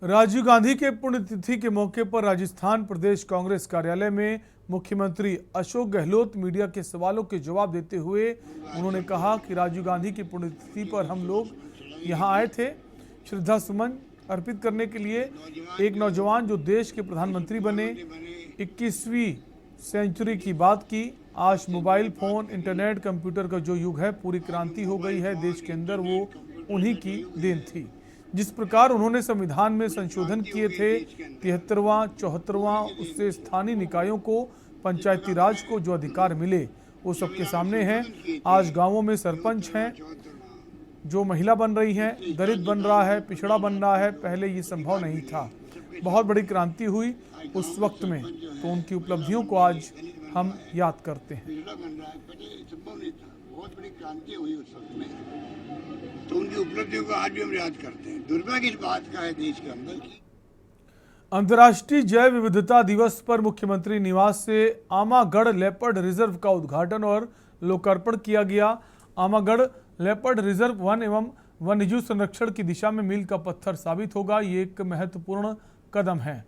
राजीव गांधी के पुण्यतिथि के मौके पर राजस्थान प्रदेश कांग्रेस कार्यालय में मुख्यमंत्री अशोक गहलोत मीडिया के सवालों के जवाब देते हुए उन्होंने कहा कि राजीव गांधी की पुण्यतिथि पर हम लोग यहां आए थे श्रद्धा सुमन अर्पित करने के लिए। एक नौजवान जो देश के प्रधानमंत्री बने, 21वीं सेंचुरी की बात की। आज मोबाइल फोन, इंटरनेट, कंप्यूटर का जो युग है, पूरी क्रांति हो गई है देश के अंदर, वो उन्हीं की देन थी। जिस प्रकार उन्होंने संविधान में संशोधन किए थे 73वां 74वां, उससे स्थानीय निकायों को, पंचायती राज को जो अधिकार मिले वो सबके सामने हैं। आज गांवों में सरपंच हैं, जो महिला बन रही हैं, दलित बन रहा है, पिछड़ा बन रहा है। पहले ये संभव नहीं था। बहुत बड़ी क्रांति हुई उस वक्त में, तो उनकी उपलब्धियों को आज हम याद करते हैं। बहुत बड़ी क्रांति हुई उस वक्त में, तो उनकी उपलब्धियों को आज भी हम याद करते हैं। दुर्भाग्य इस बात का है देश के अंदर की। अंतर्राष्ट्रीय जैव विविधता दिवस पर मुख्यमंत्री निवास से आमागढ़ लेपर्ड रिजर्व का उद्घाटन और लोकार्पण किया गया। आमागढ़ लेपर्ड रिजर्व वन एवं वन्यजीव संरक्षण की दिशा में मील का पत्थर साबित होगा। ये एक महत्वपूर्ण कदम है।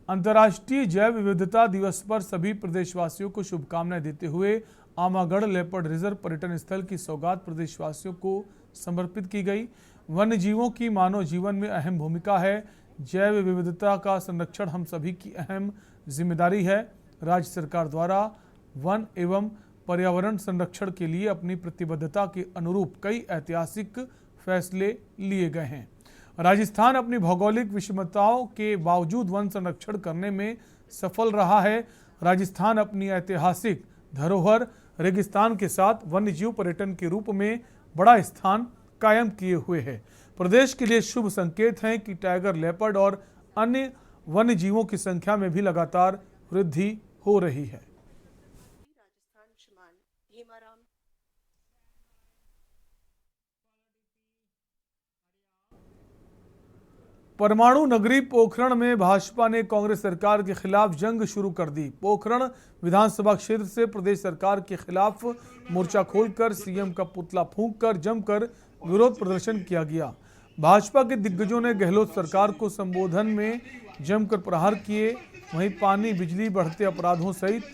अंतर्राष्ट्रीय जैव विविधता दिवस पर सभी प्रदेशवासियों को शुभकामनाएं देते हुए आमागढ़ लेपर्ड रिजर्व पर्यटन स्थल की सौगात प्रदेशवासियों को समर्पित की गई। वन्य जीवों की मानव जीवन में अहम भूमिका है। जैव विविधता का संरक्षण हम सभी की अहम जिम्मेदारी है। राज्य सरकार द्वारा वन एवं पर्यावरण संरक्षण के लिए अपनी प्रतिबद्धता के अनुरूप कई ऐतिहासिक फैसले लिए गए हैं। राजस्थान अपनी भौगोलिक विषमताओं के बावजूद वन संरक्षण करने में सफल रहा है। राजस्थान अपनी ऐतिहासिक धरोहर रेगिस्तान के साथ वन्यजीव पर्यटन के रूप में बड़ा स्थान कायम किए हुए है। प्रदेश के लिए शुभ संकेत हैं कि टाइगर, लेपर्ड और अन्य वन्य जीवों की संख्या में भी लगातार वृद्धि हो रही है। परमाणु नगरी पोखरण में भाजपा ने कांग्रेस सरकार के खिलाफ जंग शुरू कर दी। पोखरण विधानसभा क्षेत्र से प्रदेश सरकार के खिलाफ मोर्चा खोलकर सीएम का पुतला फूंककर जमकर विरोध प्रदर्शन किया गया। भाजपा के दिग्गजों ने गहलोत सरकार को संबोधन में जमकर प्रहार किए। वहीं पानी, बिजली, बढ़ते अपराधों सहित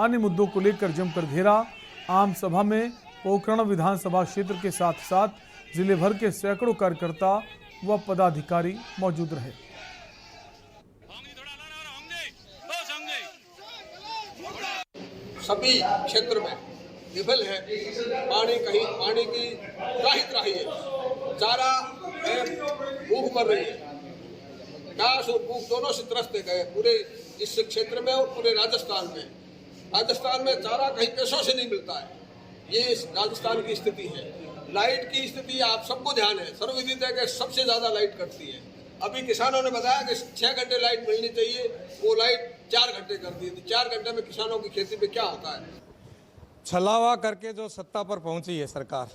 अन्य मुद्दों को लेकर जमकर घेरा। आम सभा में पोखरण विधानसभा क्षेत्र के साथ साथ जिले भर के सैकड़ों कार्यकर्ता व पदाधिकारी मौजूद रहे। सभी क्षेत्र में विफल है। पानी की त्राही है, चारा भूख मर रही है। घास और भूख दोनों से त्रस्त गए पूरे इस क्षेत्र में और पूरे राजस्थान में। राजस्थान में चारा कहीं पैसों से नहीं मिलता है। ये राजस्थान की स्थिति है। लाइट की स्थिति आप सबको ध्यान है, सर्वविदित है कि सबसे ज्यादा लाइट कटती है। अभी किसानों ने बताया कि 6 घंटे लाइट मिलनी चाहिए, वो लाइट 4 घंटे कर दी। 4 घंटे में किसानों की खेती पे क्या होता है? छलावा करके जो सत्ता पर पहुंची है सरकार,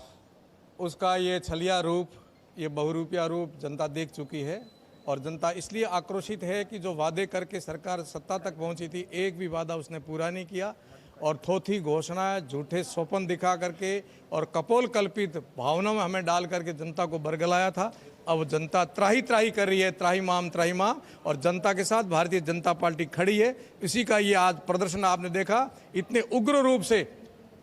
उसका ये छलिया रूप, ये बहुरूपिया रूप जनता देख चुकी है। और जनता इसलिए आक्रोशित है कि जो वादे करके सरकार सत्ता तक पहुंची थी, एक भी वादा उसने पूरा नहीं किया और थोथी घोषणाएं, झूठे स्वप्न दिखा करके और कपोल कल्पित भावनाओं में हमें डाल करके जनता को बरगलाया था। अब जनता त्राही त्राही कर रही है, त्राही माम, और जनता के साथ भारतीय जनता पार्टी खड़ी है। इसी का ये आज प्रदर्शन आपने देखा। इतने उग्र रूप से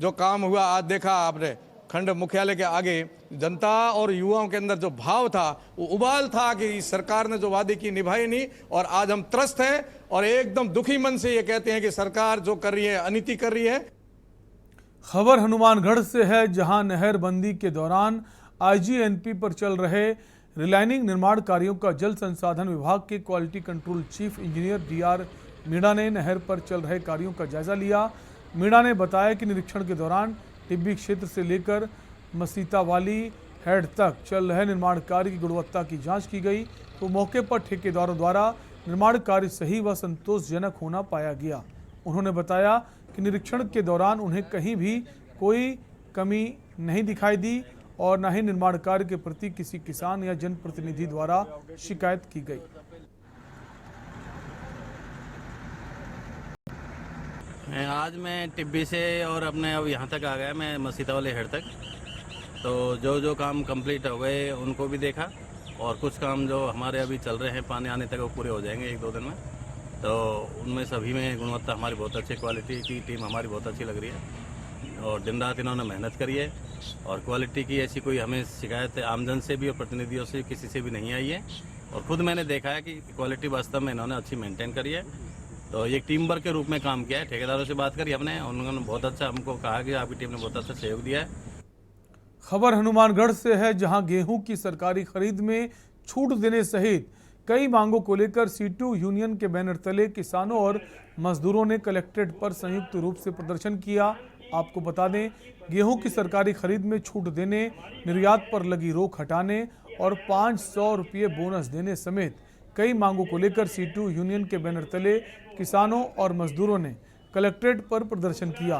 जो काम हुआ आज देखा आपने। खंड मुख्यालय के आगे जनता और युवाओं के अंदर जो भाव था, वो उबाल था कि इस सरकार ने जो वादे की निभाई नहीं। और आज हम त्रस्त हैं और एकदम दुखी मन से ये कहते हैं कि सरकार जो कर रही है अनीति कर रही है। खबर हनुमानगढ़ से है, जहां नहर बंदी के दौरान आईजीएनपी पर चल रहे रिलाइनिंग निर्माण कार्यों का जल संसाधन विभाग के quality control chief engineer D R Meena ने नहर पर चल रहे कार्यों का जायजा लिया। मीणा ने बताया कि निरीक्षण के दौरान टिब्बी क्षेत्र से लेकर मसीतावाली हेड तक चल रहे निर्माण कार्य की गुणवत्ता की जांच की गई, तो मौके पर ठेकेदारों द्वारा निर्माण कार्य सही व संतोषजनक होना पाया गया। उन्होंने बताया कि निरीक्षण के दौरान उन्हें कहीं भी कोई कमी नहीं दिखाई दी और न ही निर्माण कार्य के प्रति किसी किसान या जनप्रतिनिधि द्वारा शिकायत की गई। आज मैं टिब्बी से और अपने अब यहाँ तक आ गया, मैं मसीता वाले हेड तक। तो जो काम कंप्लीट हो गए उनको भी देखा और कुछ काम जो हमारे अभी चल रहे हैं पानी आने तक वो पूरे हो जाएंगे 1-2 दिन में। तो उनमें सभी में गुणवत्ता हमारी बहुत अच्छी, क्वालिटी की टीम हमारी बहुत अच्छी लग रही है और दिन रात इन्होंने मेहनत करी है और क्वालिटी की ऐसी कोई हमें शिकायत आमजन से भी और प्रतिनिधियों से किसी से भी नहीं आई है। और खुद मैंने देखा है कि क्वालिटी वास्तव में इन्होंने अच्छी मेंटेन करी है। तो एक टीम वर्क के रूप में काम किया है। ठेकेदारों से बात करी हमने, उन्होंने बहुत अच्छा हमको कहा कि आपकी टीम ने बहुत अच्छा सहयोग दिया है। खबर हनुमानगढ़ से है, जहां गेहूं की सरकारी खरीद में छूट देने सहित कई मांगों को लेकर सीटू यूनियन के बैनर तले किसानों और मजदूरों ने कलेक्ट्रेट पर संयुक्त रूप से प्रदर्शन किया। आपको बता दें, गेहूं की सरकारी खरीद में छूट देने, निर्यात पर लगी रोक हटाने और 500 रुपये बोनस देने समेत कई मांगों को लेकर सीटू यूनियन के बैनर तले किसानों और मजदूरों ने कलेक्ट्रेट पर प्रदर्शन किया।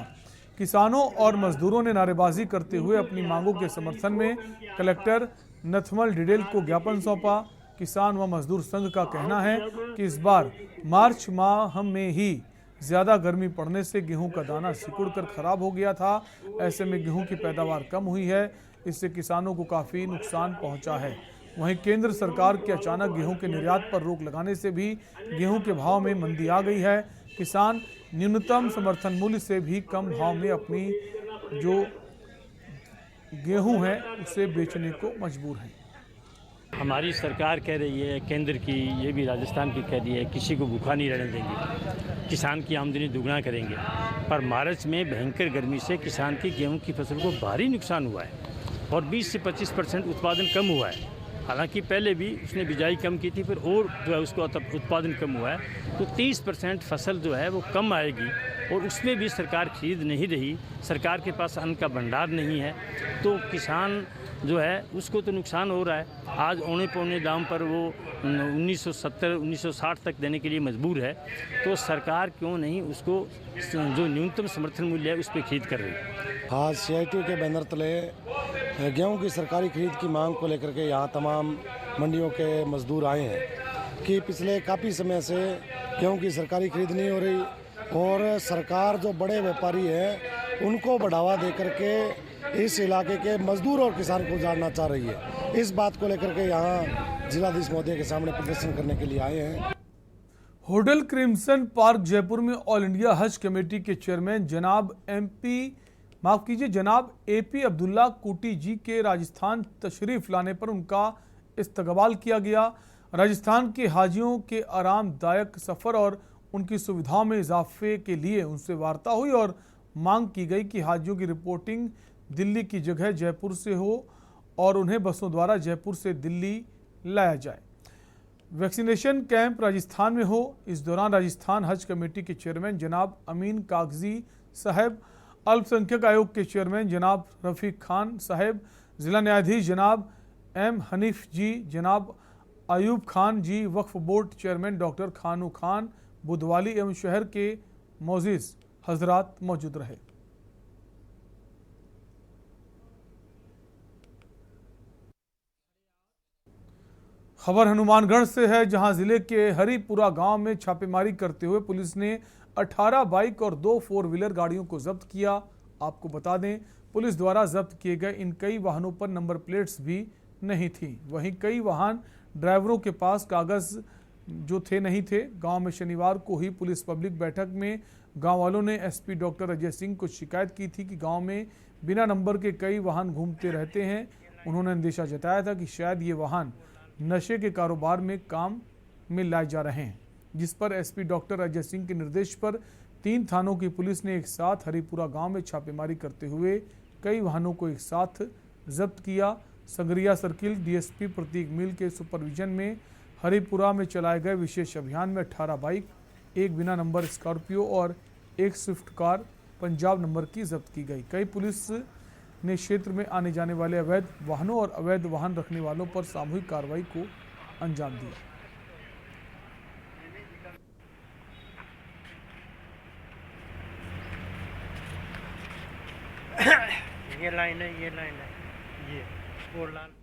किसानों और मजदूरों ने नारेबाजी करते हुए अपनी मांगों के समर्थन में कलेक्टर नथमल डिडेल को ज्ञापन सौंपा। किसान व मजदूर संघ का कहना है कि इस बार मार्च माह में ही ज्यादा गर्मी पड़ने से गेहूं का दाना सिकुड़कर खराब हो गया था। ऐसे में गेहूं की पैदावार कम हुई है, इससे किसानों को काफी नुकसान पहुंचा है। वहीं केंद्र सरकार के अचानक गेहूं के निर्यात पर रोक लगाने से भी गेहूं के भाव में मंदी आ गई है। किसान न्यूनतम समर्थन मूल्य से भी कम भाव में अपनी जो गेहूं है उसे बेचने को मजबूर है। हमारी सरकार कह रही है, केंद्र की, ये भी राजस्थान की कह रही है, किसी को भूखा नहीं रहने देंगे, किसान की आमदनी दुगना करेंगे। पर मार्च में भयंकर गर्मी से किसान की गेहूं की फसल को भारी नुकसान हुआ है और 20 से 25% उत्पादन कम हुआ है। हालांकि पहले भी उसने बिजाई कम की थी, फिर और जो है उसको उत्पादन कम हुआ है, तो 30% फसल जो है वो कम आएगी और उसमें भी सरकार खरीद नहीं रही। सरकार के पास अन्न का भंडार नहीं है, तो किसान जो है उसको तो नुकसान हो रहा है। आज औने पौने दाम पर वो 1970-1960 तक देने के लिए मजबूर है, तो सरकार क्यों नहीं उसको जो न्यूनतम समर्थन मूल्य है उस पर खरीद कर रही है। आज CITU के बैनर तले गेहूं की सरकारी खरीद की मांग को लेकर के यहाँ तमाम मंडियों के मजदूर आए हैं कि पिछले काफ़ी समय से गेहूं की सरकारी खरीद नहीं हो रही और सरकार जो बड़े व्यापारी हैं उनको बढ़ावा दे करके इस इलाके के मजदूर और किसान को उजाड़ना चाह रही है। इस बात को लेकर के यहाँ जिलाधीश महोदय के सामने प्रदर्शन करने के लिए आए हैं। होटल क्रिम्सन पार्क जयपुर में ऑल इंडिया हज कमेटी के चेयरमैन जनाब AP अब्दुल्ला कुटी जी के राजस्थान तशरीफ लाने पर उनका इस्तकबाल किया गया। राजस्थान के हाजियों के आरामदायक सफ़र और उनकी सुविधाओं में इजाफे के लिए उनसे वार्ता हुई और मांग की गई कि हाजियों की रिपोर्टिंग दिल्ली की जगह जयपुर से हो और उन्हें बसों द्वारा जयपुर से दिल्ली लाया जाए। वैक्सीनेशन कैंप राजस्थान में हो। इस दौरान राजस्थान हज कमेटी के चेयरमैन जनाब अमीन कागजी साहब, अल्पसंख्यक आयोग के चेयरमैन जनाब रफीक खान साहब, जिला न्यायाधीश जनाब M हनीफ जी, जनाब अयूब खान जी, वक्फ बोर्ड चेयरमैन डॉक्टर खानू खान बुधवाली एवं शहर के मोअज़्ज़िज़ हजरात मौजूद रहे। खबर हनुमानगढ़ से है, जहां जिले के हरिपुरा गांव में छापेमारी करते हुए पुलिस ने 18 बाइक और 2 4 व्हीलर गाड़ियों को जब्त किया। आपको बता दें, पुलिस द्वारा जब्त किए गए इन कई वाहनों पर नंबर प्लेट्स भी नहीं थी। वहीं कई वाहन ड्राइवरों के पास कागज जो थे नहीं थे। गांव में शनिवार को ही पुलिस पब्लिक बैठक में गांव वालों ने SP डॉक्टर अजय सिंह को शिकायत की थी कि गांव में बिना नंबर के कई वाहन घूमते रहते हैं। उन्होंने अंदेशा जताया था कि शायद ये वाहन नशे के कारोबार में काम में लाए जा रहे हैं, जिस पर SP डॉक्टर अजय सिंह के निर्देश पर 3 थानों की पुलिस ने एक साथ हरिपुरा गांव में छापेमारी करते हुए कई वाहनों को एक साथ जब्त किया। संगरिया सर्किल DSP प्रतीक मिल के सुपरविजन में हरिपुरा में चलाए गए विशेष अभियान में 18 बाइक, 1 बिना नंबर स्कॉर्पियो और 1 स्विफ्ट कार पंजाब नंबर की जब्त की गई। कई पुलिस ने क्षेत्र में आने जाने वाले अवैध वाहनों और अवैध वाहन रखने वालों पर सामूहिक कार्रवाई को अंजाम दिया। ये लाइन है, ये 4 लाइन।